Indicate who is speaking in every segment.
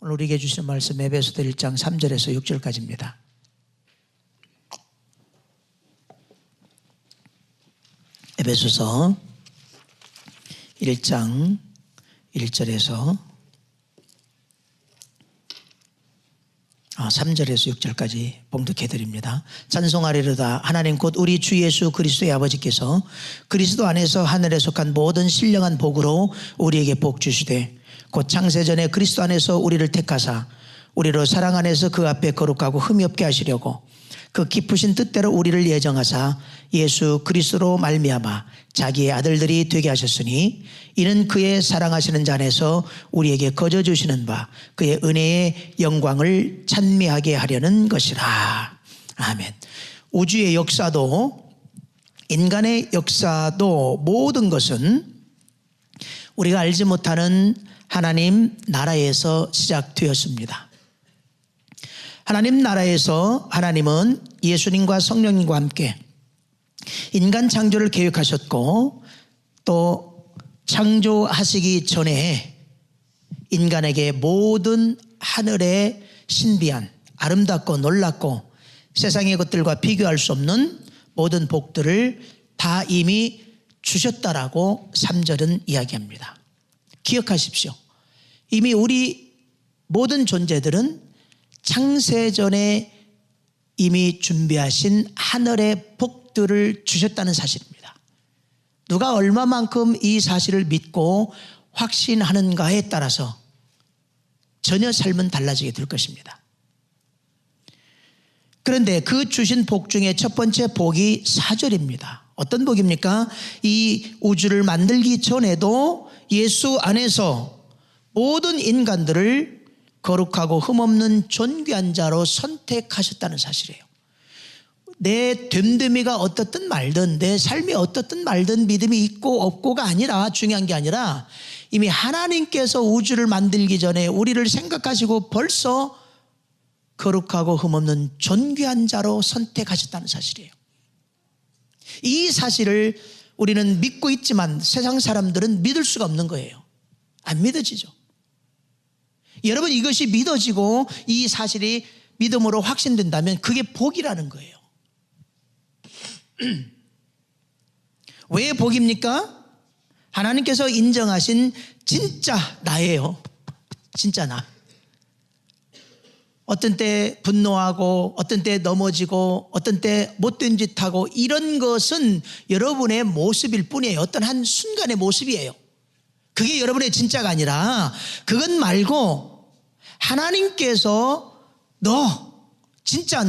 Speaker 1: 오늘 우리에게 주신 말씀 에베소서 1장 3절에서 6절까지입니다. 에베소서 1장 1절에서 3절에서 6절까지 봉독해드립니다. 찬송하리로다. 하나님 곧 우리 주 예수 그리스도의 아버지께서 그리스도 안에서 하늘에 속한 모든 신령한 복으로 우리에게 복 주시되 곧 창세전에 그리스도 안에서 우리를 택하사 우리로 사랑 안에서 그 앞에 거룩하고 흠이 없게 하시려고 그 기쁘신 뜻대로 우리를 예정하사 예수 그리스도로 말미암아 자기의 아들들이 되게 하셨으니 이는 그의 사랑하시는 자 안에서 우리에게 거저 주시는 바 그의 은혜의 영광을 찬미하게 하려는 것이라. 아멘. 우주의 역사도 인간의 역사도 모든 것은 우리가 알지 못하는 하나님 나라에서 시작되었습니다. 하나님 나라에서 하나님은 예수님과 성령님과 함께 인간 창조를 계획하셨고 또 창조하시기 전에 인간에게 모든 하늘의 신비한 아름답고 놀랍고 세상의 것들과 비교할 수 없는 모든 복들을 다 이미 주셨다라고 3절은 이야기합니다. 기억하십시오. 이미 우리 모든 존재들은 창세전에 이미 준비하신 하늘의 복들을 주셨다는 사실입니다. 누가 얼마만큼 이 사실을 믿고 확신하는가에 따라서 전혀 삶은 달라지게 될 것입니다. 그런데 그 주신 복 중에 첫 번째 복이 4절입니다. 어떤 복입니까? 이 우주를 만들기 전에도 예수 안에서 모든 인간들을 거룩하고 흠없는 존귀한 자로 선택하셨다는 사실이에요. 내 됨됨이가 어떻든 말든 내 삶이 어떻든 말든 믿음이 있고 없고가 아니라 중요한 게 아니라 이미 하나님께서 우주를 만들기 전에 우리를 생각하시고 벌써 거룩하고 흠없는 존귀한 자로 선택하셨다는 사실이에요. 이 사실을 우리는 믿고 있지만 세상 사람들은 믿을 수가 없는 거예요. 안 믿어지죠. 여러분, 이것이 믿어지고 이 사실이 믿음으로 확신된다면 그게 복이라는 거예요. 왜 복입니까? 하나님께서 인정하신 진짜 나예요. 진짜 나. 어떤 때 분노하고 어떤 때 넘어지고 어떤 때 못된 짓 하고 이런 것은 여러분의 모습일 뿐이에요. 어떤 한 순간의 모습이에요. 그게 여러분의 진짜가 아니라 그것 말고 하나님께서 진짜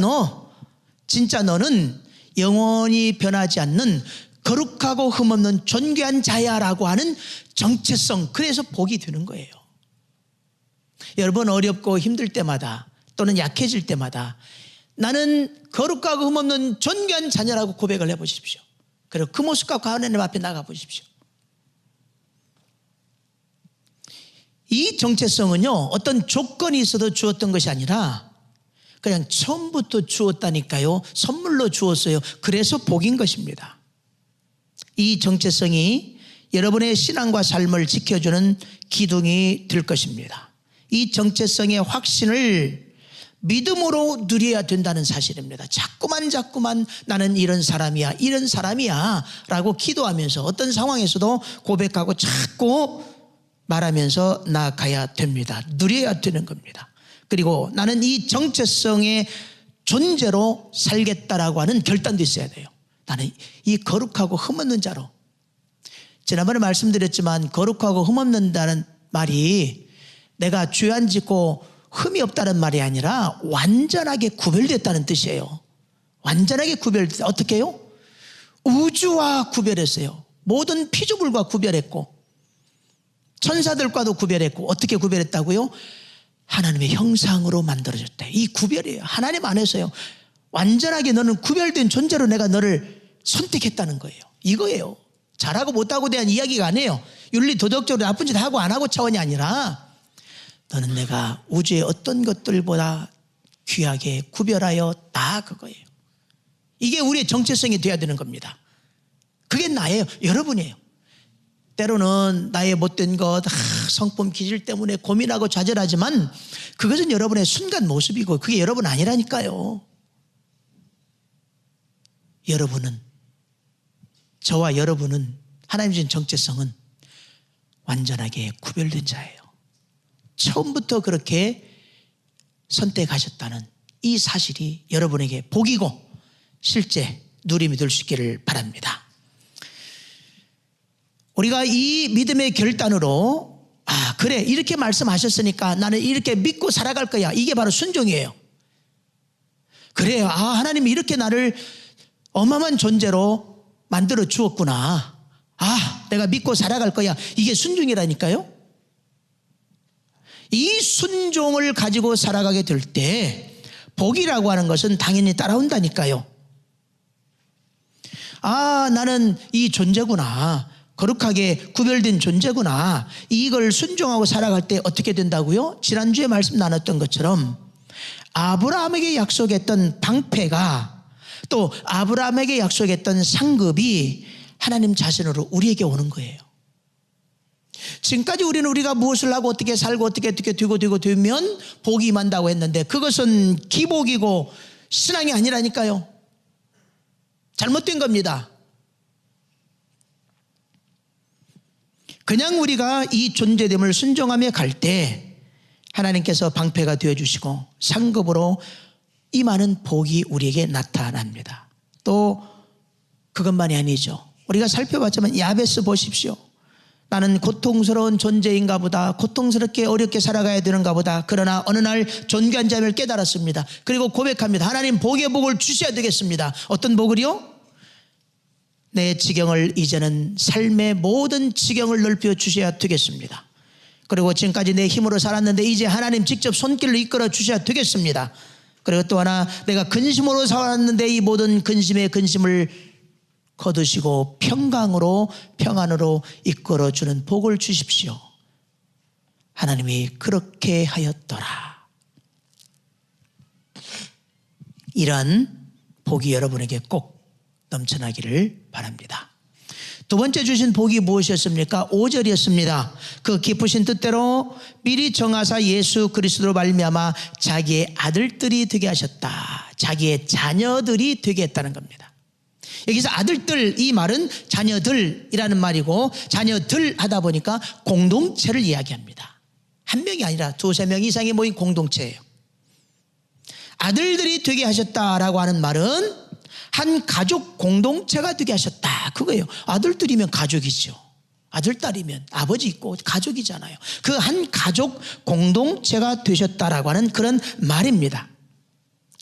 Speaker 1: 너는 영원히 변하지 않는 거룩하고 흠없는 존귀한 자야라고 하는 정체성, 그래서 복이 되는 거예요. 여러분, 어렵고 힘들 때마다 또는 약해질 때마다 나는 거룩하고 흠없는 존귀한 자녀라고 고백을 해보십시오. 그리고 그 모습 갖고 하나님 앞에 나가보십시오. 이 정체성은요, 어떤 조건이 있어도 주었던 것이 아니라 그냥 처음부터 주었다니까요. 선물로 주었어요. 그래서 복인 것입니다. 이 정체성이 여러분의 신앙과 삶을 지켜주는 기둥이 될 것입니다. 이 정체성의 확신을 믿음으로 누려야 된다는 사실입니다. 자꾸만 나는 이런 사람이야 라고 기도하면서 어떤 상황에서도 고백하고 자꾸 말하면서 나아가야 됩니다. 누려야 되는 겁니다. 그리고 나는 이 정체성의 존재로 살겠다라고 하는 결단도 있어야 돼요. 나는 이 거룩하고 흠없는 자로. 지난번에 말씀드렸지만 거룩하고 흠없는다는 말이 내가 죄 안 짓고 흠이 없다는 말이 아니라 완전하게 구별됐다는 뜻이에요. 완전하게 구별됐다. 어떻게 해요? 우주와 구별했어요. 모든 피조물과 구별했고 천사들과도 구별했고. 어떻게 구별했다고요? 하나님의 형상으로 만들어졌다. 이 구별이에요. 하나님 안에서요. 완전하게 너는 구별된 존재로 내가 너를 선택했다는 거예요. 이거예요. 잘하고 못하고 대한 이야기가 아니에요. 윤리 도덕적으로 나쁜 짓 하고 안 하고 차원이 아니라 너는 내가 우주의 어떤 것들보다 귀하게 구별하였다, 그거예요. 이게 우리의 정체성이 되어야 되는 겁니다. 그게 나예요. 여러분이에요. 때로는 나의 못된 것, 성품 기질 때문에 고민하고 좌절하지만 그것은 여러분의 순간 모습이고 그게 여러분 아니라니까요. 여러분은, 저와 여러분은, 하나님 주신 정체성은 완전하게 구별된 자예요. 처음부터 그렇게 선택하셨다는 이 사실이 여러분에게 복이고 실제 누림이 될 수 있기를 바랍니다. 우리가 이 믿음의 결단으로 그래 이렇게 말씀하셨으니까 나는 이렇게 믿고 살아갈 거야. 이게 바로 순종이에요. 그래요. 하나님이 이렇게 나를 어마어마한 존재로 만들어 주었구나. 내가 믿고 살아갈 거야. 이게 순종이라니까요. 이 순종을 가지고 살아가게 될 때 복이라고 하는 것은 당연히 따라온다니까요. 나는 이 존재구나. 거룩하게 구별된 존재구나. 이걸 순종하고 살아갈 때 어떻게 된다고요? 지난주에 말씀 나눴던 것처럼 아브라함에게 약속했던 방패가 또 아브라함에게 약속했던 상급이 하나님 자신으로 우리에게 오는 거예요. 지금까지 우리가 무엇을 하고 어떻게 살고 어떻게 되면 복이 임한다고 했는데 그것은 기복이고 신앙이 아니라니까요. 잘못된 겁니다. 그냥 우리가 이 존재됨을 순종하며 갈 때 하나님께서 방패가 되어주시고 상급으로 임하는 복이 우리에게 나타납니다. 또 그것만이 아니죠. 우리가 살펴봤지만 야베스 보십시오. 나는 고통스러운 존재인가 보다. 고통스럽게 어렵게 살아가야 되는가 보다. 그러나 어느 날 존귀한 자임을 깨달았습니다. 그리고 고백합니다. 하나님 복의 복을 주셔야 되겠습니다. 어떤 복을요? 내 지경을 이제는 삶의 모든 지경을 넓혀 주셔야 되겠습니다. 그리고 지금까지 내 힘으로 살았는데 이제 하나님 직접 손길로 이끌어 주셔야 되겠습니다. 그리고 또 하나 내가 근심으로 살았는데 이 모든 근심을 거두시고 평안으로 이끌어 주는 복을 주십시오. 하나님이 그렇게 하였더라. 이런 복이 여러분에게 꼭 넘쳐나기를 바랍니다. 두 번째 주신 복이 무엇이었습니까? 5절이었습니다. 그 기쁘신 뜻대로 미리 정하사 예수 그리스도로 말미암아 자기의 아들들이 되게 하셨다. 자기의 자녀들이 되게 했다는 겁니다. 여기서 아들들, 이 말은 자녀들이라는 말이고 자녀들 하다 보니까 공동체를 이야기합니다. 한 명이 아니라 두세 명 이상이 모인 공동체예요. 아들들이 되게 하셨다라고 하는 말은 한 가족 공동체가 되게 하셨다. 그거예요. 아들들이면 가족이죠. 아들, 딸이면 아버지 있고 가족이잖아요. 그 한 가족 공동체가 되셨다라고 하는 그런 말입니다.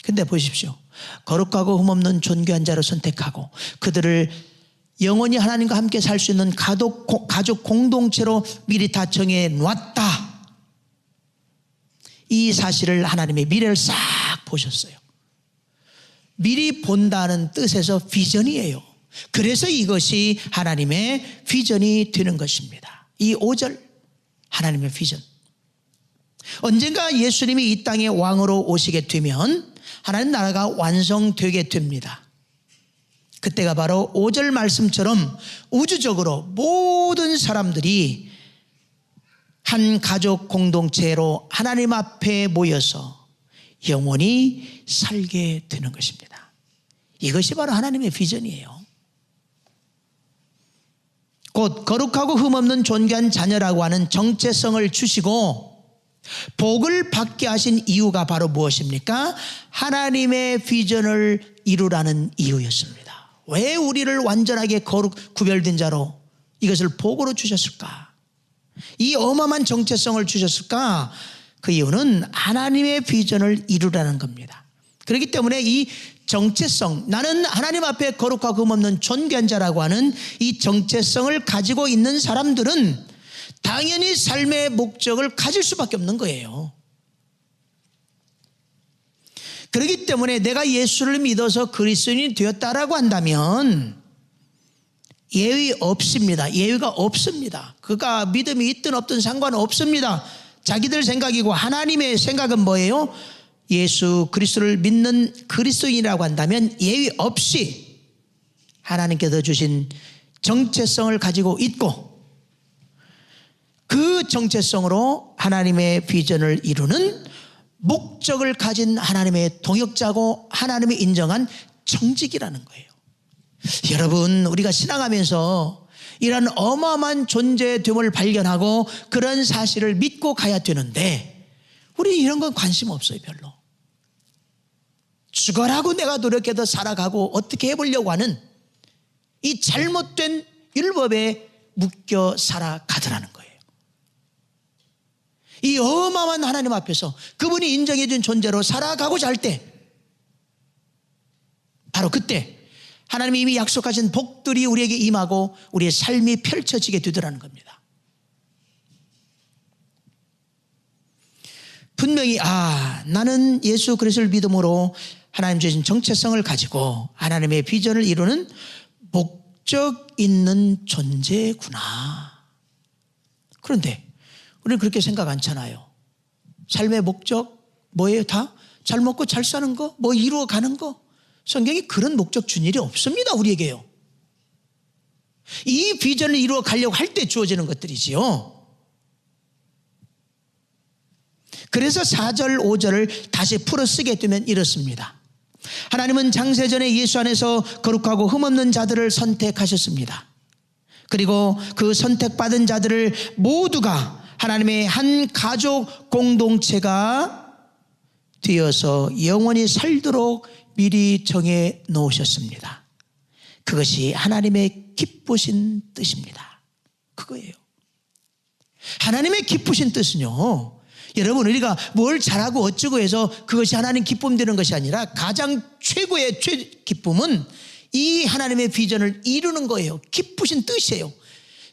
Speaker 1: 근데 보십시오. 거룩하고 흠없는 존귀한 자로 선택하고 그들을 영원히 하나님과 함께 살 수 있는 가족 공동체로 미리 다 정해 놨다. 이 사실을 하나님의 미래를 싹 보셨어요. 미리 본다는 뜻에서 비전이에요. 그래서 이것이 하나님의 비전이 되는 것입니다. 이 5절 하나님의 비전. 언젠가 예수님이 이 땅에 왕으로 오시게 되면 하나님 나라가 완성되게 됩니다. 그때가 바로 5절 말씀처럼 우주적으로 모든 사람들이 한 가족 공동체로 하나님 앞에 모여서 영원히 살게 되는 것입니다. 이것이 바로 하나님의 비전이에요. 곧 거룩하고 흠없는 존귀한 자녀라고 하는 정체성을 주시고 복을 받게 하신 이유가 바로 무엇입니까? 하나님의 비전을 이루라는 이유였습니다. 왜 우리를 완전하게 구별된 자로 이것을 복으로 주셨을까? 이 어마어마한 정체성을 주셨을까? 그 이유는 하나님의 비전을 이루라는 겁니다. 그렇기 때문에 이 정체성, 나는 하나님 앞에 거룩하고 흠없는 존귀한 자라고 하는 이 정체성을 가지고 있는 사람들은 당연히 삶의 목적을 가질 수밖에 없는 거예요. 그렇기 때문에 내가 예수를 믿어서 그리스도인이 되었다라고 한다면 예의 없습니다. 예의가 없습니다. 그가 믿음이 있든 없든 상관없습니다. 자기들 생각이고 하나님의 생각은 뭐예요? 예수 그리스도를 믿는 그리스도인이라고 한다면 예의 없이 하나님께서 주신 정체성을 가지고 있고 그 정체성으로 하나님의 비전을 이루는 목적을 가진 하나님의 동역자고 하나님이 인정한 정직이라는 거예요. 여러분, 우리가 신앙하면서 이런 어마어마한 존재됨을 발견하고 그런 사실을 믿고 가야 되는데 우리 이런 건 관심 없어요. 별로. 죽어라고 내가 노력해서 살아가고 어떻게 해보려고 하는 이 잘못된 율법에 묶여 살아가더라는 거예요. 이 어마어마한 하나님 앞에서 그분이 인정해 준 존재로 살아가고자 할 때 바로 그때 하나님이 이미 약속하신 복들이 우리에게 임하고 우리의 삶이 펼쳐지게 되더라는 겁니다. 분명히 나는 예수 그리스도를 믿음으로 하나님 주신 정체성을 가지고 하나님의 비전을 이루는 목적 있는 존재구나. 그런데 우리는 그렇게 생각 않잖아요. 삶의 목적 뭐예요? 다 잘 먹고 잘 사는 거, 뭐 이루어가는 거. 성경이 그런 목적 준 일이 없습니다. 우리에게요. 이 비전을 이루어 가려고 할 때 주어지는 것들이지요. 그래서 4절 5절을 다시 풀어 쓰게 되면 이렇습니다. 하나님은 장세전에 예수 안에서 거룩하고 흠없는 자들을 선택하셨습니다. 그리고 그 선택받은 자들을 모두가 하나님의 한 가족 공동체가 되어서 영원히 살도록 미리 정해 놓으셨습니다. 그것이 하나님의 기쁘신 뜻입니다. 그거예요. 하나님의 기쁘신 뜻은요, 여러분 우리가 뭘 잘하고 어쩌고 해서 그것이 하나님 기쁨 되는 것이 아니라 가장 최고의 기쁨은 이 하나님의 비전을 이루는 거예요. 기쁘신 뜻이에요.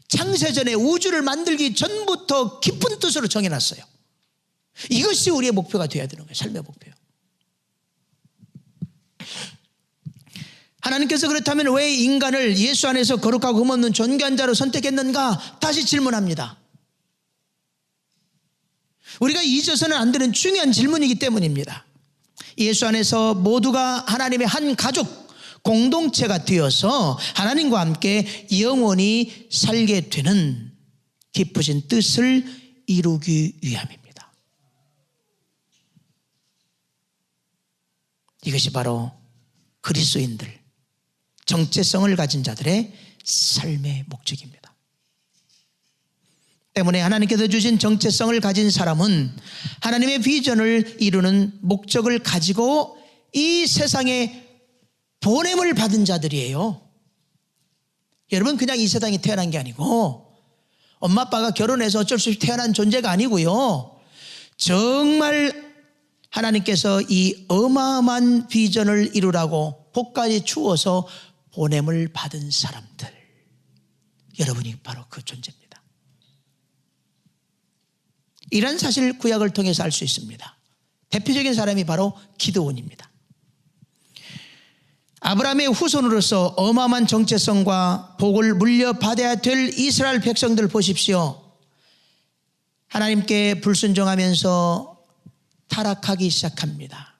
Speaker 1: 창세전에 우주를 만들기 전부터 기쁜 뜻으로 정해놨어요. 이것이 우리의 목표가 되어야 되는 거예요. 삶의 목표요. 하나님께서 그렇다면 왜 인간을 예수 안에서 거룩하고 흠없는 존귀한 자로 선택했는가? 다시 질문합니다. 우리가 잊어서는 안 되는 중요한 질문이기 때문입니다. 예수 안에서 모두가 하나님의 한 가족 공동체가 되어서 하나님과 함께 영원히 살게 되는 기쁘신 뜻을 이루기 위함입니다. 이것이 바로 그리스도인들, 정체성을 가진 자들의 삶의 목적입니다. 때문에 하나님께서 주신 정체성을 가진 사람은 하나님의 비전을 이루는 목적을 가지고 이 세상에 보냄을 받은 자들이에요. 여러분, 그냥 이 세상에 태어난 게 아니고 엄마 아빠가 결혼해서 어쩔 수 없이 태어난 존재가 아니고요, 정말 하나님께서 이 어마어마한 비전을 이루라고 복까지 주어서 보냄을 받은 사람들, 여러분이 바로 그 존재입니다. 이런 사실 구약을 통해서 알 수 있습니다. 대표적인 사람이 바로 기드온입니다. 아브라함의 후손으로서 어마어마한 정체성과 복을 물려받아야 될 이스라엘 백성들 보십시오. 하나님께 불순종하면서 타락하기 시작합니다.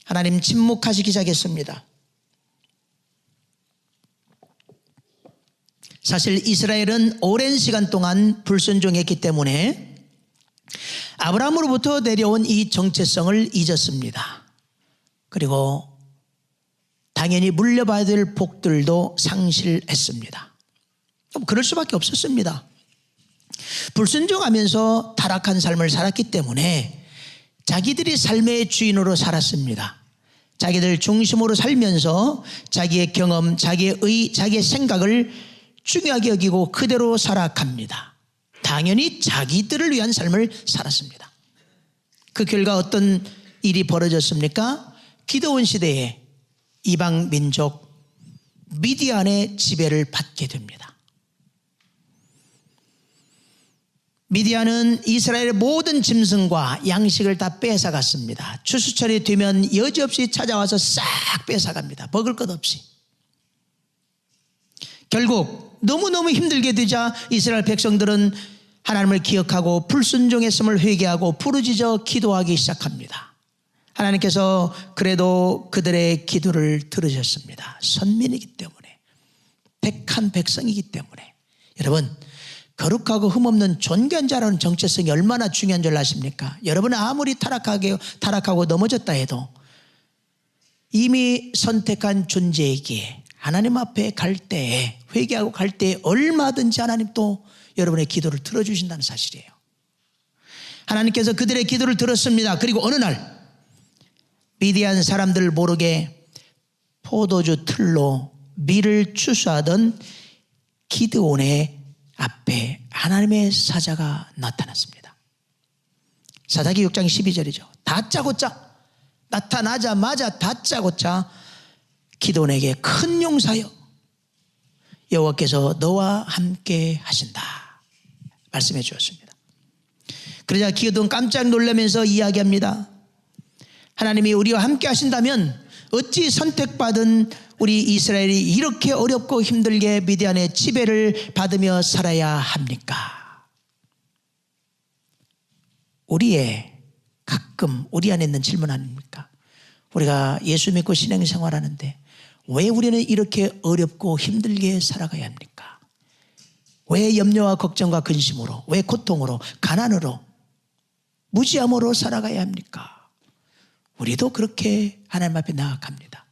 Speaker 1: 하나님 침묵하시기 시작했습니다. 사실 이스라엘은 오랜 시간 동안 불순종했기 때문에 아브라함으로부터 내려온 이 정체성을 잊었습니다. 그리고 당연히 물려받아야 될 복들도 상실했습니다. 그럴 수밖에 없었습니다. 불순종하면서 타락한 삶을 살았기 때문에 자기들이 삶의 주인으로 살았습니다. 자기들 중심으로 살면서 자기의 경험, 자기의 의, 자기의 생각을 중요하게 여기고 그대로 살아갑니다. 당연히 자기들을 위한 삶을 살았습니다. 그 결과 어떤 일이 벌어졌습니까? 기드온 시대에 이방 민족 미디안의 지배를 받게 됩니다. 미디안은 이스라엘의 모든 짐승과 양식을 다 뺏어갔습니다. 추수철이 되면 여지없이 찾아와서 싹 뺏어갑니다. 먹을 것 없이. 결국 너무너무 힘들게 되자 이스라엘 백성들은 하나님을 기억하고 불순종했음을 회개하고 부르짖어 기도하기 시작합니다. 하나님께서 그래도 그들의 기도를 들으셨습니다. 선민이기 때문에, 택한 백성이기 때문에. 여러분, 거룩하고 흠없는 존귀한 자라는 정체성이 얼마나 중요한 줄 아십니까? 여러분은 아무리 타락하고 넘어졌다 해도 이미 선택한 존재이기에 하나님 앞에 갈 때에, 회개하고 갈 때에 얼마든지 하나님 또 여러분의 기도를 들어주신다는 사실이에요. 하나님께서 그들의 기도를 들었습니다. 그리고 어느 날 미디안 사람들 모르게 포도주 틀로 밀을 추수하던 기드온의 앞에 하나님의 사자가 나타났습니다. 사사기 6장 12절이죠. 다짜고짜 나타나자마자 다짜고짜 기드온에게 큰 용사여 여호와께서 너와 함께 하신다 말씀해 주었습니다. 그러자 기드온 깜짝 놀라면서 이야기합니다. 하나님이 우리와 함께 하신다면 어찌 선택받은 우리 이스라엘이 이렇게 어렵고 힘들게 미디안의 지배를 받으며 살아야 합니까? 가끔 우리 안에 있는 질문 아닙니까? 우리가 예수 믿고 신앙생활하는데 왜 우리는 이렇게 어렵고 힘들게 살아가야 합니까? 왜 염려와 걱정과 근심으로, 왜 고통으로, 가난으로, 무지함으로 살아가야 합니까? 우리도 그렇게 하나님 앞에 나아갑니다.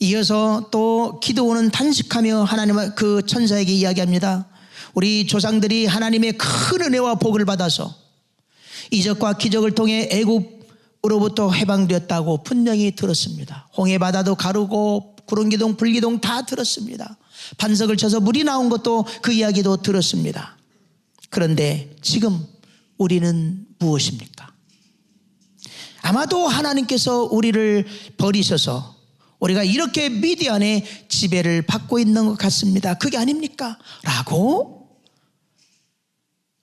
Speaker 1: 이어서 또 기드온은 탄식하며 하나님 그 천사에게 이야기합니다. 우리 조상들이 하나님의 큰 은혜와 복을 받아서 이적과 기적을 통해 애굽으로부터 해방되었다고 분명히 들었습니다. 홍해바다도 가르고 구름기둥 불기둥 다 들었습니다. 반석을 쳐서 물이 나온 것도 그 이야기도 들었습니다. 그런데 지금 우리는 무엇입니까? 아마도 하나님께서 우리를 버리셔서 우리가 이렇게 미디안의 지배를 받고 있는 것 같습니다. 그게 아닙니까? 라고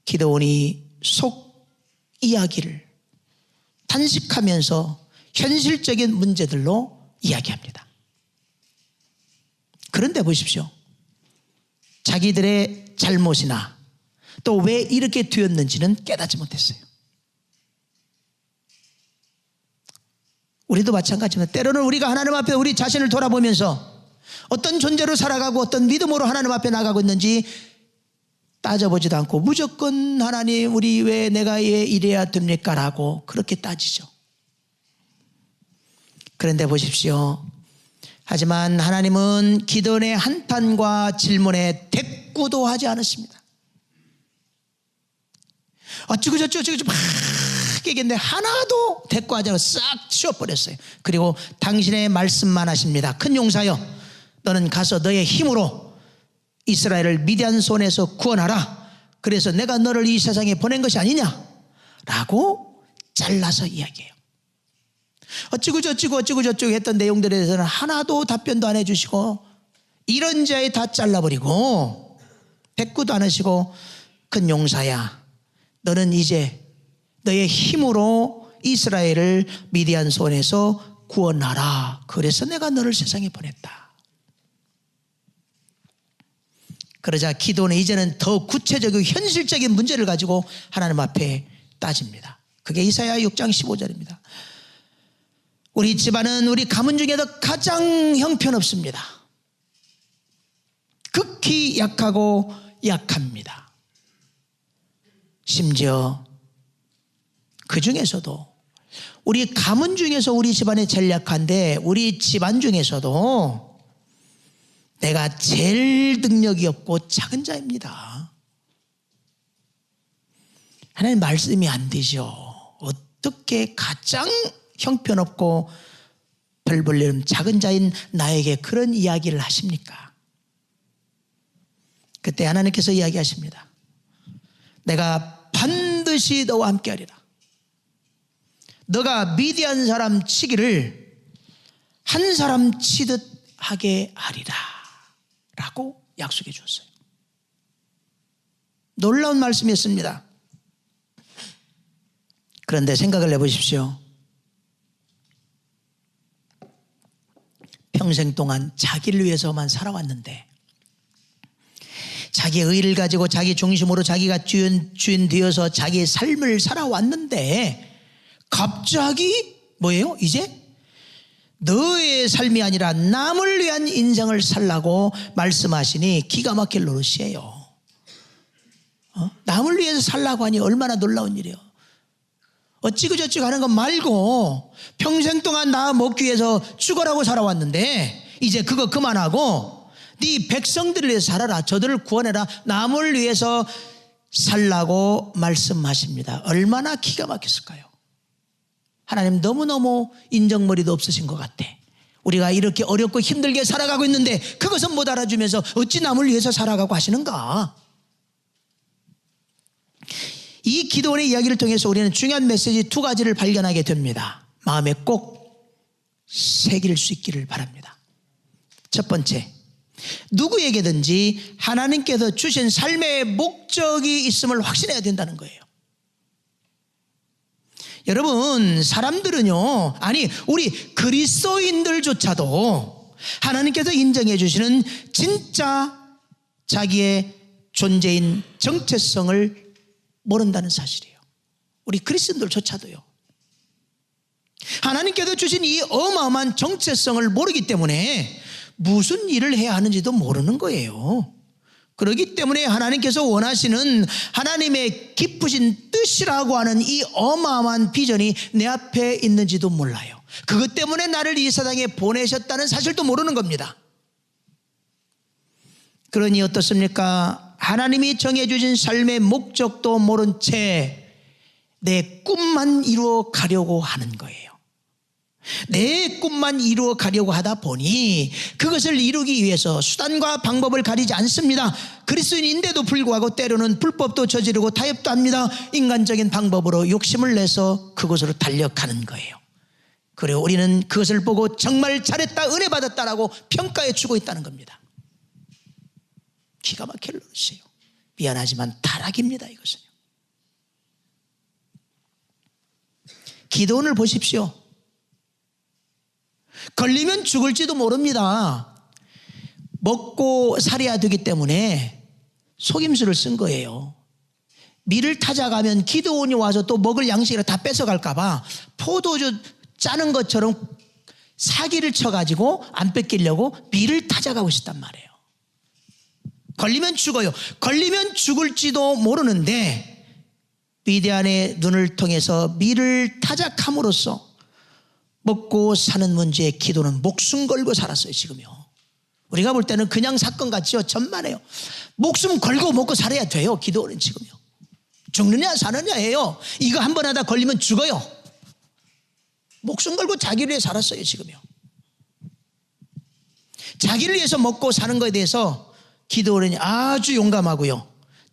Speaker 1: 기드온이 속 이야기를 탄식하면서 현실적인 문제들로 이야기합니다. 그런데 보십시오. 자기들의 잘못이나 또 왜 이렇게 되었는지는 깨닫지 못했어요. 우리도 마찬가지입니다. 때로는 우리가 하나님 앞에 우리 자신을 돌아보면서 어떤 존재로 살아가고 어떤 믿음으로 하나님 앞에 나가고 있는지 따져보지도 않고 무조건 하나님 우리 왜 내가 이래야 됩니까? 라고 그렇게 따지죠. 그런데 보십시오. 하지만 하나님은 기드온의 한탄과 질문에 대꾸도 하지 않았습니다. 어쩌고 막 얘기했는데 하나도 대꾸하지 않고 싹 치워버렸어요. 그리고 당신의 말씀만 하십니다. 큰 용사여 너는 가서 너의 힘으로 이스라엘을 미디안 손에서 구원하라. 그래서 내가 너를 이 세상에 보낸 것이 아니냐 라고 잘라서 이야기해요. 어쩌고 저쩌고 했던 내용들에 대해서는 하나도 답변도 안 해주시고 이런저에 다 잘라버리고 대꾸도 안 하시고 큰 용사야 너는 이제 너의 힘으로 이스라엘을 미디안 손에서 구원하라. 그래서 내가 너를 세상에 보냈다. 그러자 기도는 이제는 더 구체적이고 현실적인 문제를 가지고 하나님 앞에 따집니다. 그게 이사야 6장 15절입니다. 우리 집안은 우리 가문 중에서 가장 형편없습니다. 극히 약하고 약합니다. 심지어 그 중에서도 우리 가문 중에서 우리 집안이 제일 약한데 우리 집안 중에서도 내가 제일 능력이 없고 작은 자입니다. 하나님 말씀이 안 되죠. 어떻게 가장 형편없고 별 볼 일 없는 작은 자인 나에게 그런 이야기를 하십니까? 그때 하나님께서 이야기하십니다. 내가 반드시 너와 함께하리라. 너가 미디안 사람 치기를 한 사람 치듯 하게 하리라 라고 약속해 주었어요. 놀라운 말씀이었습니다. 그런데 생각을 해보십시오. 평생 동안 자기를 위해서만 살아왔는데 자기의 의를 가지고 자기 중심으로 자기가 주인 되어서 자기의 삶을 살아왔는데 갑자기 뭐예요? 이제 너의 삶이 아니라 남을 위한 인생을 살라고 말씀하시니 기가 막힐 노릇이에요. 남을 위해서 살라고 하니 얼마나 놀라운 일이에요. 어찌그저찌 하는 것 말고 평생 동안 나 먹기 위해서 죽어라고 살아왔는데 이제 그거 그만하고 네 백성들을 위해서 살아라. 저들을 구원해라. 남을 위해서 살라고 말씀하십니다. 얼마나 기가 막혔을까요? 하나님 너무너무 인정머리도 없으신 것 같아. 우리가 이렇게 어렵고 힘들게 살아가고 있는데 그것은 못 알아주면서 어찌 남을 위해서 살아가고 하시는가? 이 기도원의 이야기를 통해서 우리는 중요한 메시지 두 가지를 발견하게 됩니다. 마음에 꼭 새길 수 있기를 바랍니다. 첫 번째, 누구에게든지 하나님께서 주신 삶의 목적이 있음을 확신해야 된다는 거예요. 여러분, 사람들은요, 아니 우리 그리스도인들조차도 하나님께서 인정해 주시는 진짜 자기의 존재인 정체성을 모른다는 사실이에요. 우리 그리스도인들조차도요. 하나님께서 주신 이 어마어마한 정체성을 모르기 때문에 무슨 일을 해야 하는지도 모르는 거예요. 그렇기 때문에 하나님께서 원하시는 하나님의 깊으신 뜻이라고 하는 이 어마어마한 비전이 내 앞에 있는지도 몰라요. 그것 때문에 나를 이 세상에 보내셨다는 사실도 모르는 겁니다. 그러니 어떻습니까? 하나님이 정해주신 삶의 목적도 모른 채 내 꿈만 이루어 가려고 하는 거예요. 내 꿈만 이루어 가려고 하다 보니 그것을 이루기 위해서 수단과 방법을 가리지 않습니다. 그리스도인인데도 불구하고 때로는 불법도 저지르고 타협도 합니다. 인간적인 방법으로 욕심을 내서 그곳으로 달려가는 거예요. 그리고 우리는 그것을 보고 정말 잘했다, 은혜 받았다라고 평가해 주고 있다는 겁니다. 기가 막힐 노릇이에요. 미안하지만 타락입니다. 이것은요. 기도원을 보십시오. 걸리면 죽을지도 모릅니다. 먹고 살아야 되기 때문에 속임수를 쓴 거예요. 밀을 타자가면 기도원이 와서 또 먹을 양식을 다 뺏어갈까 봐 포도주 짜는 것처럼 사기를 쳐가지고 안 뺏기려고 밀을 타자가고 있었단 말이에요. 걸리면 죽어요. 걸리면 죽을지도 모르는데 미디안의 눈을 통해서 밀을 타작함으로써 먹고 사는 문제에 기도는 목숨 걸고 살았어요. 지금요. 우리가 볼 때는 그냥 사건 같지요. 천만에요. 목숨 걸고 먹고 살아야 돼요. 기도는 지금요. 죽느냐 사느냐예요. 이거 한 번 하다 걸리면 죽어요. 목숨 걸고 자기를 위해 살았어요. 지금요. 자기를 위해서 먹고 사는 것에 대해서 기도는 아주 용감하고요.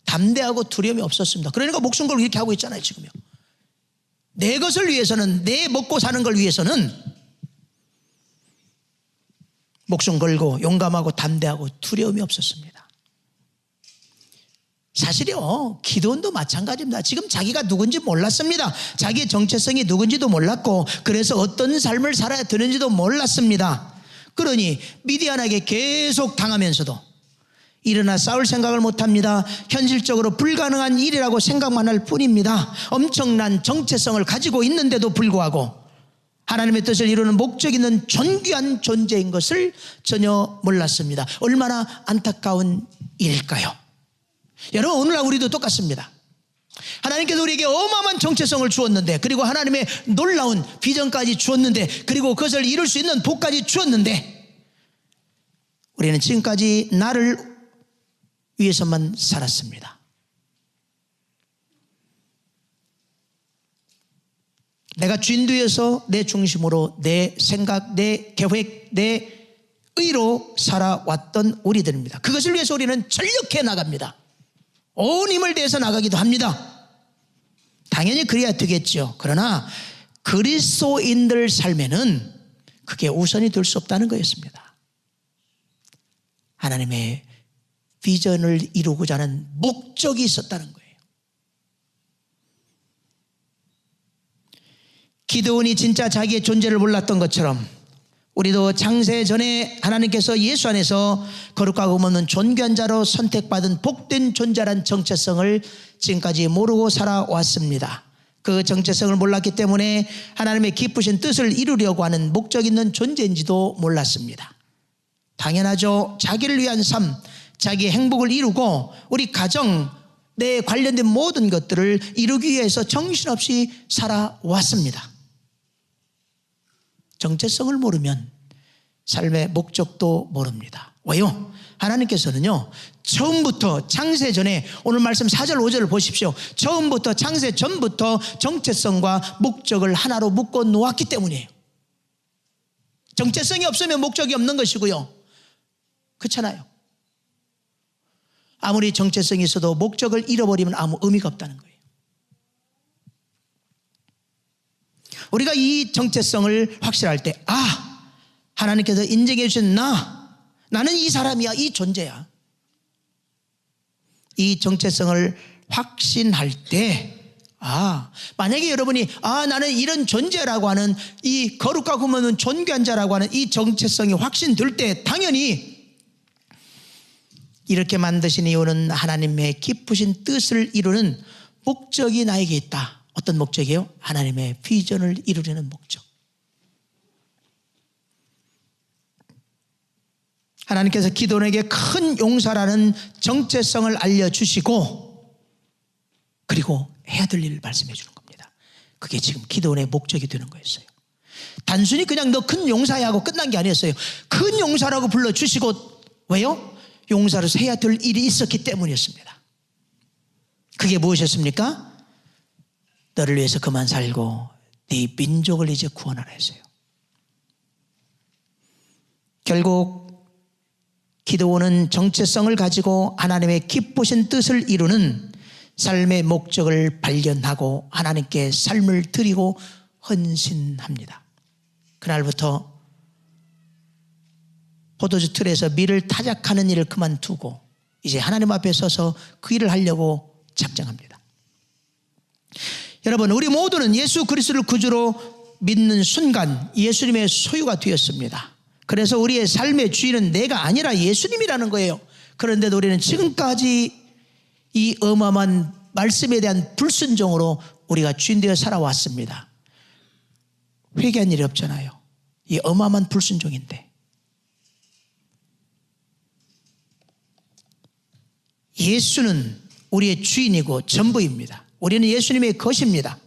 Speaker 1: 담대하고 두려움이 없었습니다. 그러니까 목숨 걸고 이렇게 하고 있잖아요. 지금요. 내 것을 위해서는, 내 먹고 사는 걸 위해서는 목숨 걸고 용감하고 담대하고 두려움이 없었습니다. 사실요, 기도원도 마찬가지입니다. 지금 자기가 누군지 몰랐습니다. 자기의 정체성이 누군지도 몰랐고 그래서 어떤 삶을 살아야 되는지도 몰랐습니다. 그러니 미디안에게 계속 당하면서도 일어나 싸울 생각을 못합니다. 현실적으로 불가능한 일이라고 생각만 할 뿐입니다. 엄청난 정체성을 가지고 있는데도 불구하고 하나님의 뜻을 이루는 목적 있는 존귀한 존재인 것을 전혀 몰랐습니다. 얼마나 안타까운 일일까요? 여러분, 오늘날 우리도 똑같습니다. 하나님께서 우리에게 어마어마한 정체성을 주었는데, 그리고 하나님의 놀라운 비전까지 주었는데, 그리고 그것을 이룰 수 있는 복까지 주었는데 우리는 지금까지 나를 위해서만 살았습니다. 내가 주인되어서 내 중심으로 내 생각, 내 계획, 내 의로 살아왔던 우리들입니다. 그것을 위해서 우리는 전력해 나갑니다. 온 힘을 다해서 나가기도 합니다. 당연히 그래야 되겠죠. 그러나 그리스도인들 삶에는 그게 우선이 될 수 없다는 거였습니다. 하나님의 비전을 이루고자 하는 목적이 있었다는 거예요. 기드온이 진짜 자기의 존재를 몰랐던 것처럼 우리도 창세 전에 하나님께서 예수 안에서 거룩하고 없는 존귀한 자로 선택받은 복된 존재란 정체성을 지금까지 모르고 살아왔습니다. 그 정체성을 몰랐기 때문에 하나님의 기쁘신 뜻을 이루려고 하는 목적 있는 존재인지도 몰랐습니다. 당연하죠. 자기를 위한 삶, 자기의 행복을 이루고 우리 가정, 내 관련된 모든 것들을 이루기 위해서 정신없이 살아왔습니다. 정체성을 모르면 삶의 목적도 모릅니다. 왜요? 하나님께서는요, 처음부터 창세 전에, 오늘 말씀 4절 5절을 보십시오. 처음부터 창세 전부터 정체성과 목적을 하나로 묶어 놓았기 때문이에요. 정체성이 없으면 목적이 없는 것이고요. 그렇잖아요. 아무리 정체성이 있어도 목적을 잃어버리면 아무 의미가 없다는 거예요. 우리가 이 정체성을 확실할 때, 하나님께서 인정해 주신 나는 이 사람이야, 이 존재야. 이 정체성을 확신할 때, 만약에 여러분이 나는 이런 존재라고 하는, 이 거룩과 구원은 존귀한 자라고 하는 이 정체성이 확신될 때, 당연히 이렇게 만드신 이유는 하나님의 기쁘신 뜻을 이루는 목적이 나에게 있다. 어떤 목적이에요? 하나님의 비전을 이루려는 목적. 하나님께서 기도원에게 큰 용사라는 정체성을 알려주시고, 그리고 해야 될 일을 말씀해 주는 겁니다. 그게 지금 기도원의 목적이 되는 거였어요. 단순히 그냥 너 큰 용사야 하고 끝난 게 아니었어요. 큰 용사라고 불러주시고, 왜요? 용사로서 해야 될 일이 있었기 때문이었습니다. 그게 무엇이었습니까? 너를 위해서 그만 살고 네 민족을 이제 구원하라 했어요. 결국 기도원은 정체성을 가지고 하나님의 기쁘신 뜻을 이루는 삶의 목적을 발견하고 하나님께 삶을 드리고 헌신합니다. 그날부터 포도주 틀에서 밀을 타작하는 일을 그만두고 이제 하나님 앞에 서서 그 일을 하려고 작정합니다. 여러분, 우리 모두는 예수 그리스도를 구주로 믿는 순간 예수님의 소유가 되었습니다. 그래서 우리의 삶의 주인은 내가 아니라 예수님이라는 거예요. 그런데도 우리는 지금까지 이 어마어마한 말씀에 대한 불순종으로 우리가 주인 되어 살아왔습니다. 회개한 일이 없잖아요. 이 어마어마한 불순종인데. 예수는 우리의 주인이고 전부입니다. 우리는 예수님의 것입니다.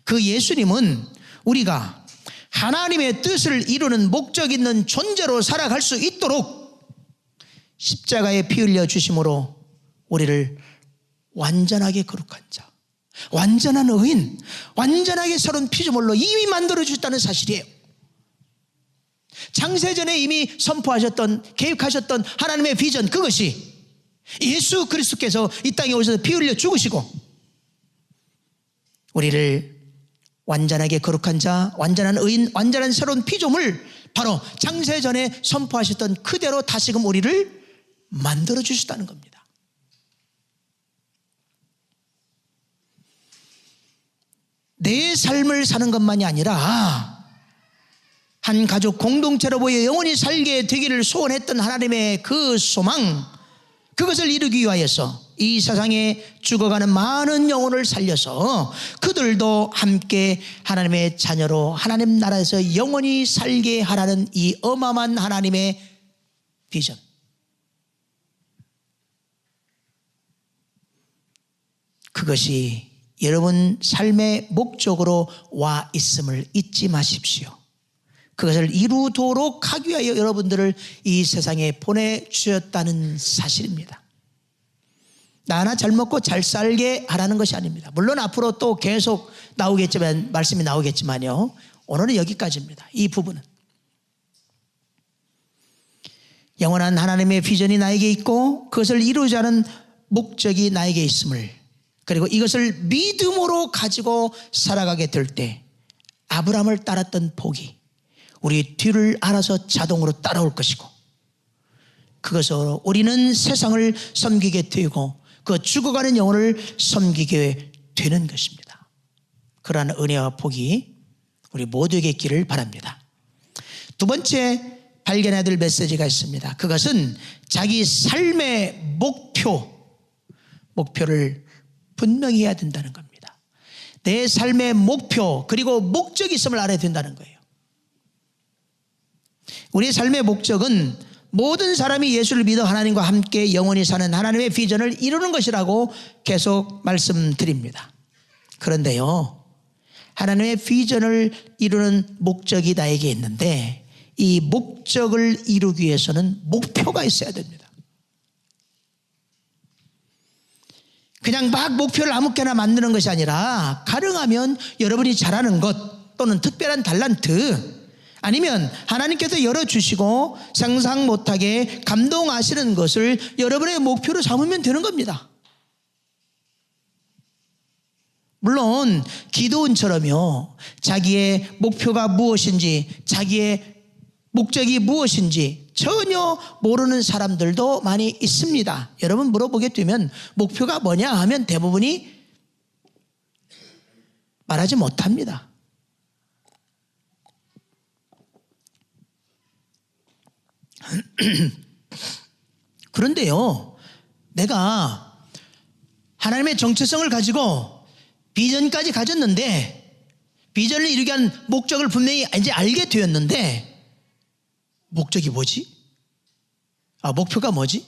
Speaker 1: 그 예수님은 우리가 하나님의 뜻을 이루는 목적 있는 존재로 살아갈 수 있도록 십자가에 피 흘려 주심으로 우리를 완전하게 거룩한 자, 완전한 의인, 완전하게 서른 피조물로 이미 만들어 주셨다는 사실이에요. 창세전에 이미 선포하셨던, 계획하셨던 하나님의 비전, 그것이 예수 그리스도께서 이 땅에 오셔서 피 흘려 죽으시고 우리를 완전하게 거룩한 자, 완전한 의인, 완전한 새로운 피조물, 바로 창세전에 선포하셨던 그대로 다시금 우리를 만들어 주셨다는 겁니다. 내 삶을 사는 것만이 아니라 한 가족 공동체로 보여 영원히 살게 되기를 소원했던 하나님의 그 소망, 그것을 이루기 위하여서 이 세상에 죽어가는 많은 영혼을 살려서 그들도 함께 하나님의 자녀로 하나님 나라에서 영원히 살게 하라는 이 어마어마한 하나님의 비전. 그것이 여러분 삶의 목적으로 와 있음을 잊지 마십시오. 그것을 이루도록 하기 위하여 여러분들을 이 세상에 보내주셨다는 사실입니다. 나 하나 잘 먹고 잘 살게 하라는 것이 아닙니다. 물론 앞으로 또 계속 나오겠지만, 말씀이 나오겠지만요, 오늘은 여기까지입니다. 이 부분은 영원한 하나님의 비전이 나에게 있고 그것을 이루고자 하는 목적이 나에게 있음을, 그리고 이것을 믿음으로 가지고 살아가게 될 때 아브라함을 따랐던 복이 우리 뒤를 알아서 자동으로 따라올 것이고, 그것으로 우리는 세상을 섬기게 되고 그 죽어가는 영혼을 섬기게 되는 것입니다. 그러한 은혜와 복이 우리 모두에게 있기를 바랍니다. 두 번째 발견해야 될 메시지가 있습니다. 그것은 자기 삶의 목표를 분명히 해야 된다는 겁니다. 내 삶의 목표 그리고 목적이 있음을 알아야 된다는 거예요. 우리의 삶의 목적은 모든 사람이 예수를 믿어 하나님과 함께 영원히 사는 하나님의 비전을 이루는 것이라고 계속 말씀드립니다. 그런데요, 하나님의 비전을 이루는 목적이 나에게 있는데 이 목적을 이루기 위해서는 목표가 있어야 됩니다. 그냥 막 목표를 아무렇게나 만드는 것이 아니라 가능하면 여러분이 잘하는 것 또는 특별한 달란트 아니면 하나님께서 열어주시고 상상 못하게 감동하시는 것을 여러분의 목표로 삼으면 되는 겁니다. 물론 기도원처럼요, 자기의 목표가 무엇인지 자기의 목적이 무엇인지 전혀 모르는 사람들도 많이 있습니다. 여러분 물어보게 되면 목표가 뭐냐 하면 대부분이 말하지 못합니다. 그런데요, 내가 하나님의 정체성을 가지고 비전까지 가졌는데 비전을 이루기 위한 목적을 분명히 이제 알게 되었는데 목적이 뭐지? 목표가 뭐지?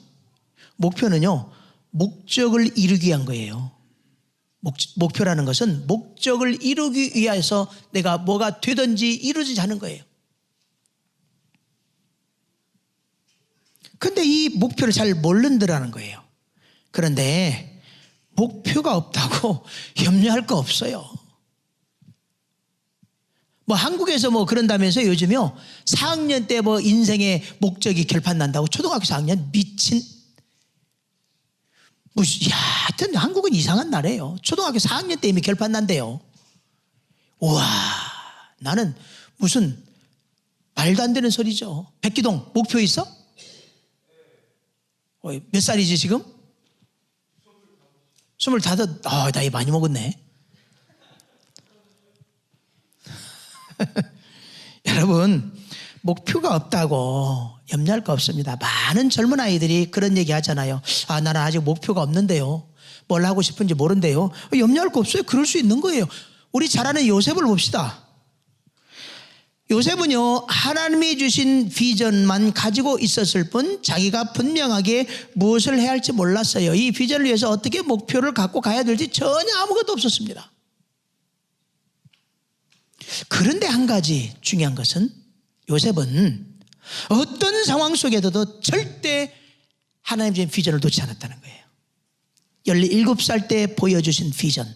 Speaker 1: 목표는요, 목적을 이루기 위한 거예요. 목표라는 것은 목적을 이루기 위해서 내가 뭐가 되든지 이루지 않은 거예요. 근데 이 목표를 잘 모른다는 거예요. 그런데 목표가 없다고 염려할 거 없어요. 뭐 한국에서 뭐 그런다면서 요즘요 4학년 때 뭐 인생의 목적이 결판 난다고. 초등학교 4학년 미친. 하여튼 한국은 이상한 나라예요. 초등학교 4학년 때 이미 결판 난대요. 우와, 나는 무슨 말도 안 되는 소리죠. 백기동 목표 있어? 몇 살이지 지금? 25. 나이 많이 먹었네. 여러분, 목표가 없다고 염려할 거 없습니다. 많은 젊은 아이들이 그런 얘기 하잖아요. 나는 아직 목표가 없는데요, 뭘 하고 싶은지 모른대요. 염려할 거 없어요. 그럴 수 있는 거예요. 우리 잘 아는 요셉을 봅시다. 요셉은요, 하나님이 주신 비전만 가지고 있었을 뿐 자기가 분명하게 무엇을 해야 할지 몰랐어요. 이 비전을 위해서 어떻게 목표를 갖고 가야 될지 전혀 아무것도 없었습니다. 그런데 한 가지 중요한 것은 요셉은 어떤 상황 속에서도 절대 하나님 주신 비전을 놓지 않았다는 거예요. 17살 때 보여주신 비전,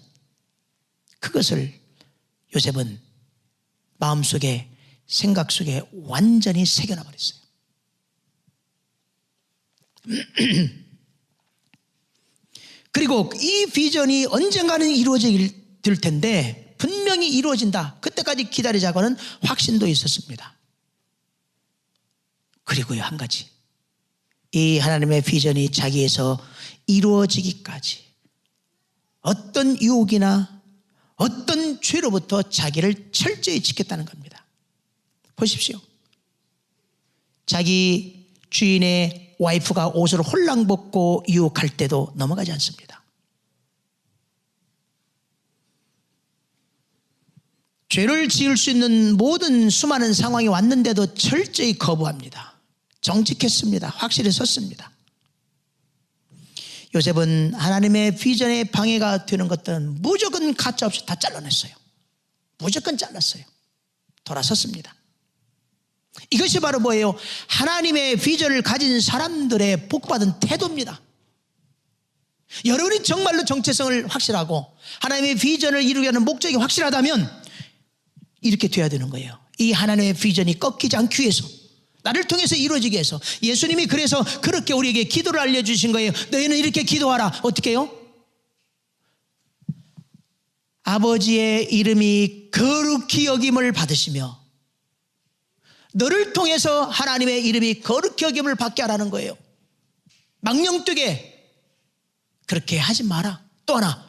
Speaker 1: 그것을 요셉은 마음속에 생각 속에 완전히 새겨놔 버렸어요. 그리고 이 비전이 언젠가는 이루어질 텐데 분명히 이루어진다, 그때까지 기다리자고는 확신도 있었습니다. 그리고요, 한 가지, 이 하나님의 비전이 자기에서 이루어지기까지 어떤 유혹이나 어떤 죄로부터 자기를 철저히 지켰다는 겁니다. 보십시오. 자기 주인의 와이프가 옷을 홀랑 벗고 유혹할 때도 넘어가지 않습니다. 죄를 지을 수 있는 모든 수많은 상황이 왔는데도 철저히 거부합니다. 정직했습니다. 확실히 섰습니다. 요셉은 하나님의 비전에 방해가 되는 것들은 무조건 가짜없이 다 잘라냈어요. 무조건 잘랐어요. 돌아섰습니다. 이것이 바로 뭐예요? 하나님의 비전을 가진 사람들의 복받은 태도입니다. 여러분이 정말로 정체성을 확실하고 하나님의 비전을 이루게 하는 목적이 확실하다면 이렇게 돼야 되는 거예요. 이 하나님의 비전이 꺾이지 않기 위해서, 나를 통해서 이루어지기 위해서. 예수님이 그래서 그렇게 우리에게 기도를 알려주신 거예요. 너희는 이렇게 기도하라. 어떻게 해요? 아버지의 이름이 거룩히 여김을 받으시며, 너를 통해서 하나님의 이름이 거룩히 여김을 받게 하라는 거예요. 망령되게 그렇게 하지 마라. 또 하나,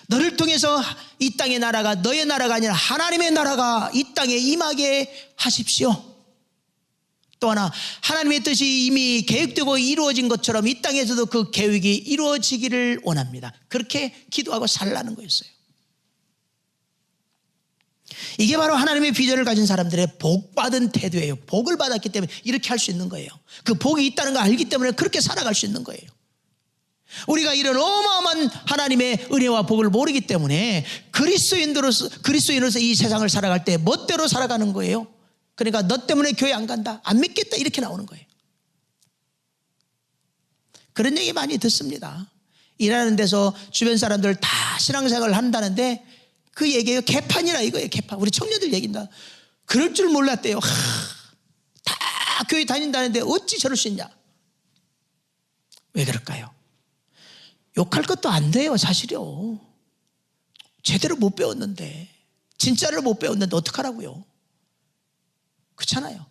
Speaker 1: 너를 통해서 이 땅의 나라가 너의 나라가 아니라 하나님의 나라가 이 땅에 임하게 하십시오. 또 하나, 하나님의 뜻이 이미 계획되고 이루어진 것처럼 이 땅에서도 그 계획이 이루어지기를 원합니다. 그렇게 기도하고 살라는 거였어요. 이게 바로 하나님의 비전을 가진 사람들의 복받은 태도예요. 복을 받았기 때문에 이렇게 할 수 있는 거예요. 그 복이 있다는 걸 알기 때문에 그렇게 살아갈 수 있는 거예요. 우리가 이런 어마어마한 하나님의 은혜와 복을 모르기 때문에 그리스도인으로서 이 세상을 살아갈 때 멋대로 살아가는 거예요. 그러니까 너 때문에 교회 안 간다, 안 믿겠다, 이렇게 나오는 거예요. 그런 얘기 많이 듣습니다. 일하는 데서 주변 사람들 다 신앙생활을 한다는데 그 얘기예요. 개판이라 이거예요. 개판. 우리 청년들 얘기입니다. 그럴 줄 몰랐대요. 다 교회 다닌다는데 어찌 저럴 수 있냐. 왜 그럴까요? 욕할 것도 안 돼요. 사실이요. 제대로 못 배웠는데, 진짜를 못 배웠는데 어떡하라고요. 그렇잖아요.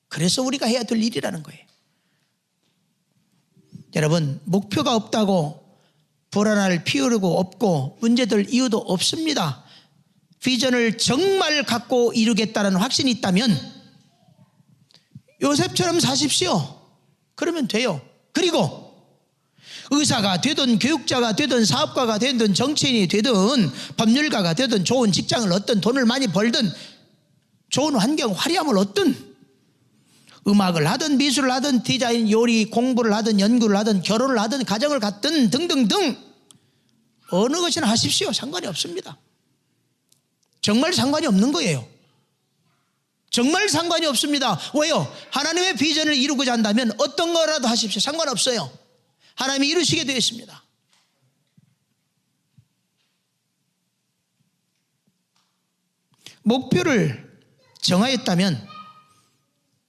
Speaker 1: 그래서 우리가 해야 될 일이라는 거예요. 여러분, 목표가 없다고 불안을 피우려고 없고 문제될 이유도 없습니다. 비전을 정말 갖고 이루겠다는 확신이 있다면 요셉처럼 사십시오. 그러면 돼요. 그리고 의사가 되든 교육자가 되든 사업가가 되든 정치인이 되든 법률가가 되든 좋은 직장을 얻든 돈을 많이 벌든 좋은 환경 화려함을 얻든 음악을 하든 미술을 하든 디자인 요리 공부를 하든 연구를 하든 결혼을 하든 가정을 갖든 등등등 어느 것이나 하십시오. 상관이 없습니다. 정말 상관이 없는 거예요. 정말 상관이 없습니다. 왜요? 하나님의 비전을 이루고자 한다면 어떤 거라도 하십시오. 상관없어요. 하나님이 이루시게 되어 있습니다. 목표를 정하였다면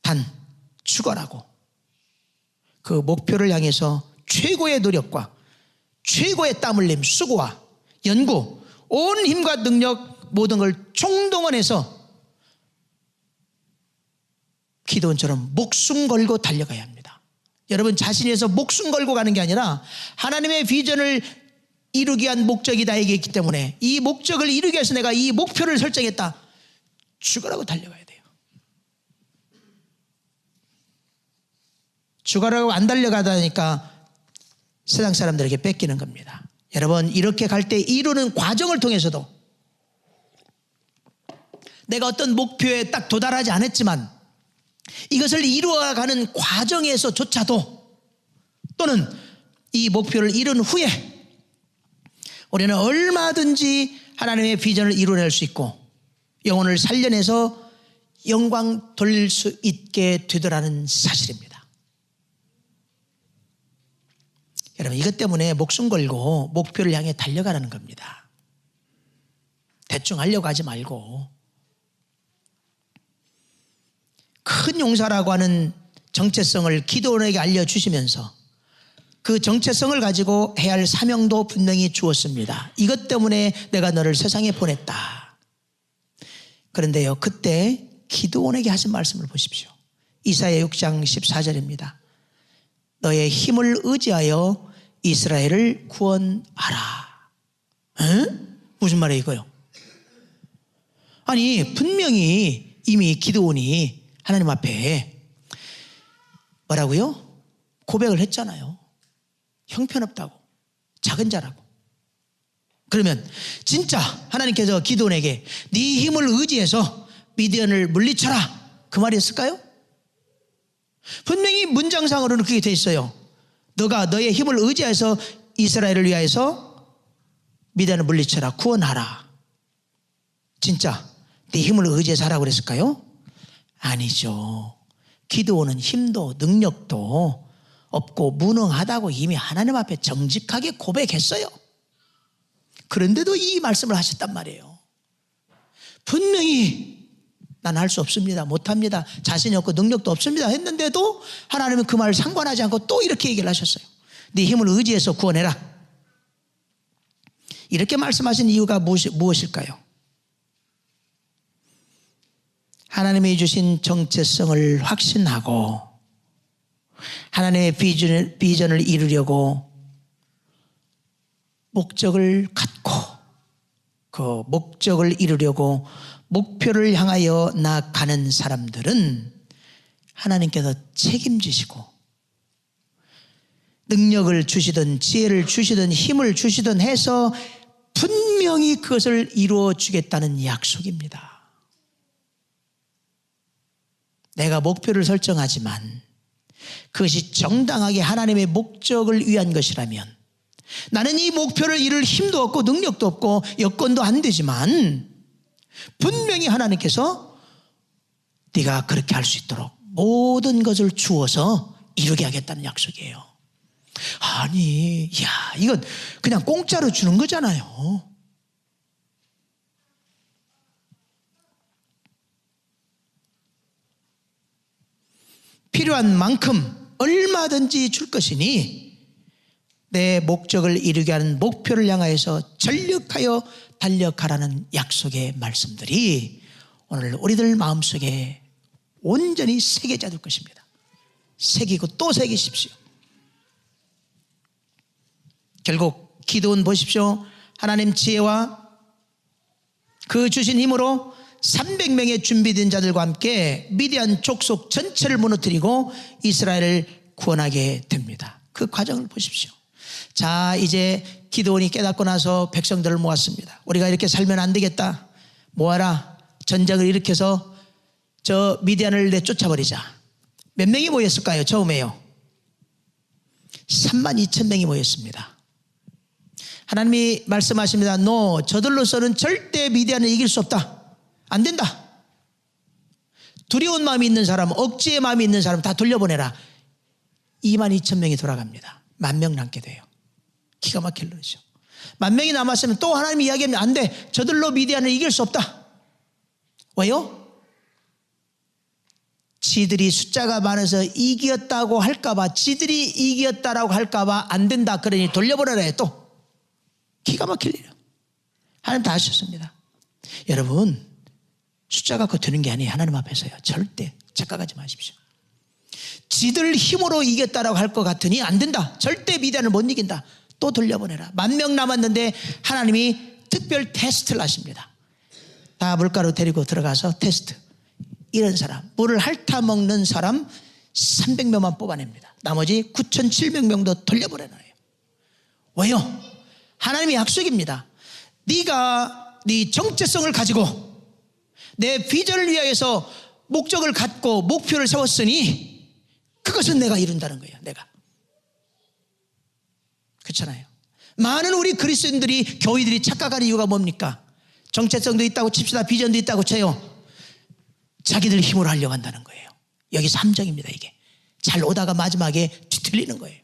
Speaker 1: 단 죽어라고 그 목표를 향해서 최고의 노력과 최고의 땀 흘림, 수고와 연구, 온 힘과 능력 모든 걸 총동원해서 기도원처럼 목숨 걸고 달려가야 합니다. 여러분, 자신이 해서 목숨 걸고 가는 게 아니라 하나님의 비전을 이루기 위한 목적이 나에게 있기 때문에 이 목적을 이루기 위해서 내가 이 목표를 설정했다. 죽으라고 달려가야 돼요. 죽으라고 안 달려가다니까 세상 사람들에게 뺏기는 겁니다. 여러분, 이렇게 갈 때 이루는 과정을 통해서도 내가 어떤 목표에 딱 도달하지 않았지만 이것을 이루어가는 과정에서조차도 또는 이 목표를 이룬 후에 우리는 얼마든지 하나님의 비전을 이루어낼 수 있고 영혼을 살려내서 영광 돌릴 수 있게 되더라는 사실입니다. 여러분, 이것 때문에 목숨 걸고 목표를 향해 달려가라는 겁니다. 대충 하려고 하지 말고 큰 용사라고 하는 정체성을 기도원에게 알려주시면서 그 정체성을 가지고 해야 할 사명도 분명히 주었습니다. 이것 때문에 내가 너를 세상에 보냈다. 그런데요, 그때 기도원에게 하신 말씀을 보십시오. 이사야 6장 14절입니다. 너의 힘을 의지하여 이스라엘을 구원하라. 무슨 말이에요 이거요? 아니, 분명히 이미 기드온이 하나님 앞에 뭐라고요? 고백을 했잖아요. 형편없다고, 작은 자라고. 그러면 진짜 하나님께서 기드온에게 네 힘을 의지해서 미디안을 물리쳐라, 그 말이었을까요? 분명히 문장상으로는 그게 돼 있어요. 너가 너의 힘을 의지해서 이스라엘을 위하여서 미디안을 물리쳐라, 구원하라. 진짜 네 힘을 의지해서 하라고 그랬을까요? 아니죠. 기드온은 힘도 능력도 없고 무능하다고 이미 하나님 앞에 정직하게 고백했어요. 그런데도 이 말씀을 하셨단 말이에요. 분명히 난 할 수 없습니다, 못합니다, 자신이 없고 능력도 없습니다 했는데도 하나님은 그 말을 상관하지 않고 또 이렇게 얘기를 하셨어요. 네 힘을 의지해서 구원해라. 이렇게 말씀하신 이유가 무엇일까요? 하나님이 주신 정체성을 확신하고 하나님의 비전을 이루려고 목적을 갖고 그 목적을 이루려고 목표를 향하여 나아가는 사람들은 하나님께서 책임지시고 능력을 주시든 지혜를 주시든 힘을 주시든 해서 분명히 그것을 이루어 주겠다는 약속입니다. 내가 목표를 설정하지만 그것이 정당하게 하나님의 목적을 위한 것이라면, 나는 이 목표를 이룰 힘도 없고 능력도 없고 여건도 안 되지만 분명히 하나님께서 네가 그렇게 할 수 있도록 모든 것을 주어서 이루게 하겠다는 약속이에요. 아니, 이건 그냥 공짜로 주는 거잖아요. 필요한 만큼 얼마든지 줄 것이니 내 목적을 이루게 하는 목표를 향하여서 전력하여 달려가라는 약속의 말씀들이 오늘 우리들 마음속에 온전히 새겨져 들 것입니다. 새기고 또 새기십시오. 결국 기도는 보십시오. 하나님 지혜와 그 주신 힘으로 300명의 준비된 자들과 함께 미디안 족속 전체를 무너뜨리고 이스라엘을 구원하게 됩니다. 그 과정을 보십시오. 자, 이제 기드온이 깨닫고 나서 백성들을 모았습니다. 우리가 이렇게 살면 안 되겠다. 모아라. 전쟁을 일으켜서 저 미디안을 내쫓아버리자. 몇 명이 모였을까요? 처음에요. 32,000명이 모였습니다. 하나님이 말씀하십니다. 너 저들로서는 절대 미디안을 이길 수 없다. 안 된다. 두려운 마음이 있는 사람, 억지의 마음이 있는 사람 다 돌려보내라. 22,000명이 돌아갑니다. 10,000명 남게 돼요. 기가 막힐 일이죠. 10,000명이 남았으면 또 하나님이 이야기하면 안 돼. 저들로 미디안을 이길 수 없다. 왜요? 지들이 숫자가 많아서 이겼다고 할까봐, 지들이 이겼다라고 할까봐 안 된다. 그러니 돌려보내라 해 또. 기가 막힐 일이에요. 하나님 다 하셨습니다. 여러분, 숫자 갖고 되는 게 아니에요. 하나님 앞에서요. 절대 착각하지 마십시오. 지들 힘으로 이겼다라고 할 것 같으니 안 된다. 절대 미디안을 못 이긴다. 또 돌려보내라. 10,000명 남았는데 하나님이 특별 테스트를 하십니다. 다 물가로 데리고 들어가서 테스트. 이런 사람, 물을 핥아먹는 사람 300명만 뽑아냅니다. 나머지 9,700명도 돌려보내놔요. 왜요? 하나님의 약속입니다. 네가 네 정체성을 가지고 내 비전을 위하여서 목적을 갖고 목표를 세웠으니 그것은 내가 이룬다는 거예요. 내가. 그렇잖아요. 많은 우리 그리스도인들이, 교회들이 착각하는 이유가 뭡니까? 정체성도 있다고 칩시다. 비전도 있다고 쳐요. 자기들 힘으로 하려고 한다는 거예요. 여기서 함정입니다. 이게 잘 오다가 마지막에 뒤틀리는 거예요.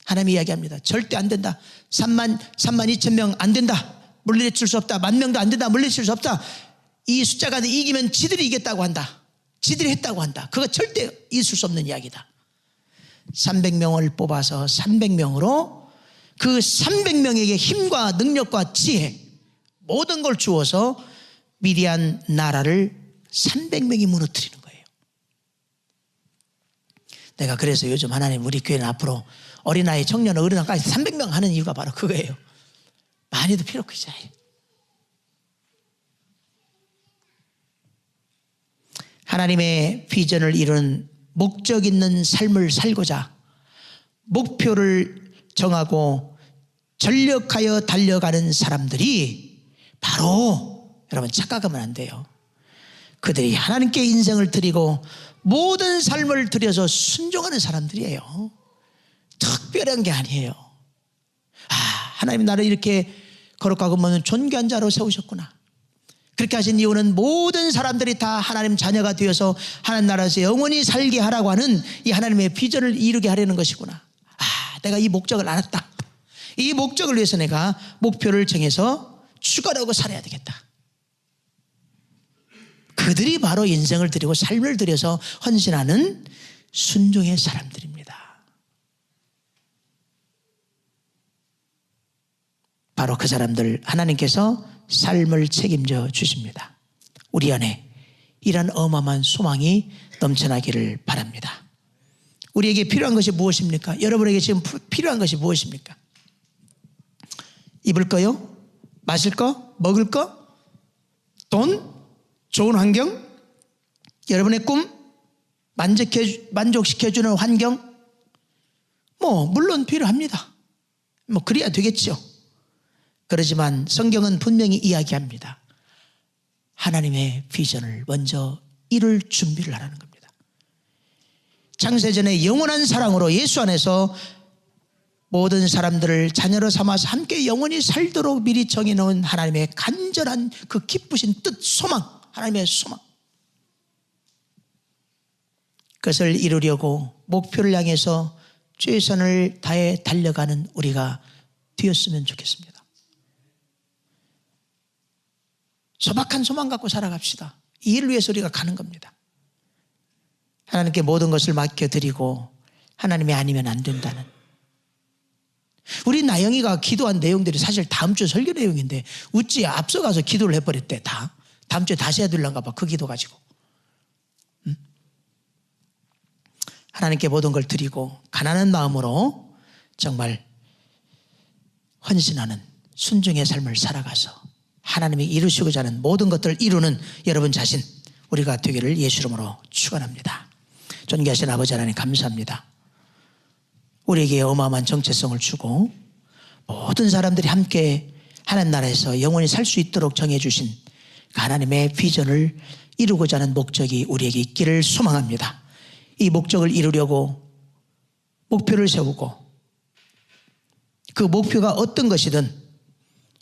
Speaker 1: 하나님이 이야기합니다. 절대 안 된다. 32,000명 안 된다. 물리칠 수 없다. 10,000명도 안 된다. 물리칠 수 없다. 이 숫자가 이기면 지들이 이겼다고 한다. 지들이 했다고 한다. 그거 절대 있을 수 없는 이야기다. 300명을 뽑아서 300명으로 그 300명에게 힘과 능력과 지혜 모든 걸 주어서 미디안 나라를 300명이 무너뜨리는 거예요. 내가 그래서 요즘 하나님 우리 교회는 앞으로 어린아이, 청년, 어른아이까지 300명 하는 이유가 바로 그거예요. 많이도 필요 없고 있잖아요. 하나님의 비전을 이루는 목적 있는 삶을 살고자 목표를 정하고 전력하여 달려가는 사람들이 바로, 여러분 착각하면 안 돼요. 그들이 하나님께 인생을 드리고 모든 삶을 들여서 순종하는 사람들이에요. 특별한 게 아니에요. 하나님 나를 이렇게 거룩하고 뭐는 존귀한 자로 세우셨구나. 그렇게 하신 이유는 모든 사람들이 다 하나님 자녀가 되어서 하나님 나라에서 영원히 살게 하라고 하는 이 하나님의 비전을 이루게 하려는 것이구나. 내가 이 목적을 알았다. 이 목적을 위해서 내가 목표를 정해서 죽어라고 살아야 되겠다. 그들이 바로 인생을 드리고 삶을 들여서 헌신하는 순종의 사람들입니다. 바로 그 사람들 하나님께서 삶을 책임져 주십니다. 우리 안에 이런 어마어마한 소망이 넘쳐나기를 바랍니다. 우리에게 필요한 것이 무엇입니까? 여러분에게 지금 필요한 것이 무엇입니까? 입을 거요? 마실 거? 먹을 거? 돈? 좋은 환경? 여러분의 꿈? 만족시켜주는 환경? 물론 필요합니다. 그래야 되겠죠. 그렇지만 성경은 분명히 이야기합니다. 하나님의 비전을 먼저 이룰 준비를 하라는 겁니다. 창세전에 영원한 사랑으로 예수 안에서 모든 사람들을 자녀로 삼아서 함께 영원히 살도록 미리 정해놓은 하나님의 간절한 그 기쁘신 뜻, 소망, 하나님의 소망, 그것을 이루려고 목표를 향해서 최선을 다해 달려가는 우리가 되었으면 좋겠습니다. 소박한 소망 갖고 살아갑시다. 이 일을 위해서 우리가 가는 겁니다. 하나님께 모든 것을 맡겨드리고 하나님이 아니면 안 된다는, 우리 나영이가 기도한 내용들이 사실 다음 주 설교 내용인데 어찌 앞서가서 기도를 해버렸대. 다 다음 주에 다시 해야 되려는가 봐, 그 기도 가지고. 하나님께 모든 걸 드리고 가난한 마음으로 정말 헌신하는 순종의 삶을 살아가서 하나님이 이루시고자 하는 모든 것들을 이루는 여러분 자신 우리가 되기를 예수 이름으로 축원합니다. 존귀하신 아버지 하나님 감사합니다. 우리에게 어마어마한 정체성을 주고 모든 사람들이 함께 하나님 나라에서 영원히 살 수 있도록 정해주신 하나님의 비전을 이루고자 하는 목적이 우리에게 있기를 소망합니다. 이 목적을 이루려고 목표를 세우고 그 목표가 어떤 것이든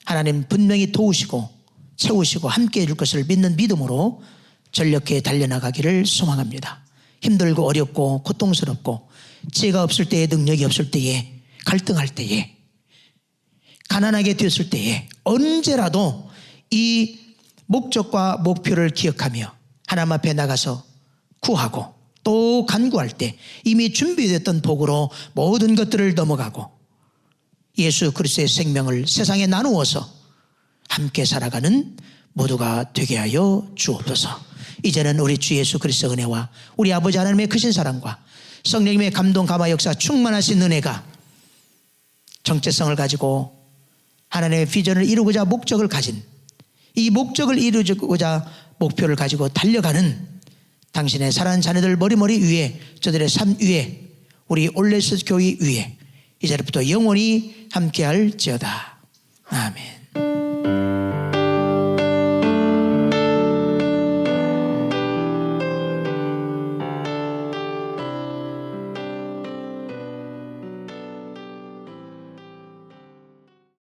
Speaker 1: 하나님 분명히 도우시고 채우시고 함께해 줄 것을 믿는 믿음으로 전력해 달려나가기를 소망합니다. 힘들고 어렵고 고통스럽고 지혜가 없을 때에, 능력이 없을 때에, 갈등할 때에, 가난하게 되었을 때에 언제라도 이 목적과 목표를 기억하며 하나님 앞에 나가서 구하고 또 간구할 때 이미 준비됐던 복으로 모든 것들을 넘어가고 예수 그리스도의 생명을 세상에 나누어서 함께 살아가는 모두가 되게 하여 주옵소서. 이제는 우리 주 예수 그리스도의 은혜와 우리 아버지 하나님의 크신 사랑과 성령님의 감동 감화 역사 충만하신 은혜가 정체성을 가지고 하나님의 비전을 이루고자 목적을 가진, 이 목적을 이루고자 목표를 가지고 달려가는 당신의 사랑하는 자녀들 머리머리 위에, 저들의 삶 위에, 우리 올레스 교회 위에 이제부터 영원히 함께할지어다. 아멘.